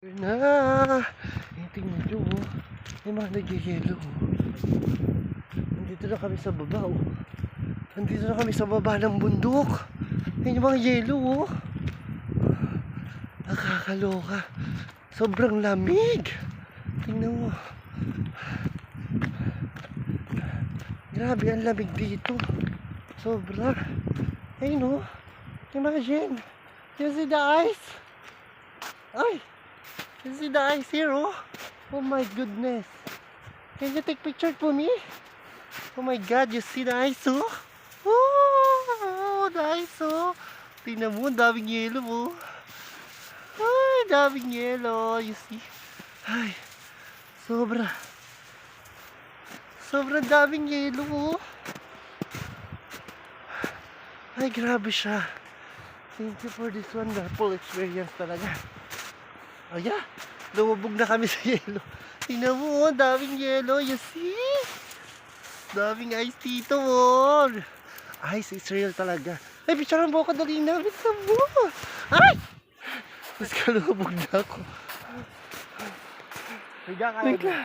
Yun na. Tingnan nyo, oh. May mga nagyayelo, oh. Nandito na kami sa baba, oh. Nandito na kami sa baba ng bundok. Ayun yung mga yelo, oh. Nakakaloka. Sobrang lamig. Tingnan mo. Grabe, ang lamig dito. Sobra. Ayun, oh. Imagine. You see the ice? Ay! You see the ice here, oh? Oh my goodness. Can you take picture for me? Oh my God, you see the ice, oh? Oh, the ice, oh. Tingnan mo, daming yelo, oh. Ay, daming yelo. You see? Ay, sobra. Sobrang daming yelo, oh. Ay, grabe siya. Thank you for this wonderful experience talaga. Oh yeah, lumubog na kami sa yelo. Tingnan mo, oh, daming yelo. You see? Daming ice dito, oh. Ice is real talaga. Ay, picturean mo ako, dali na. Bisa mo. Ay! Mas kalubog na ako. Higa ka.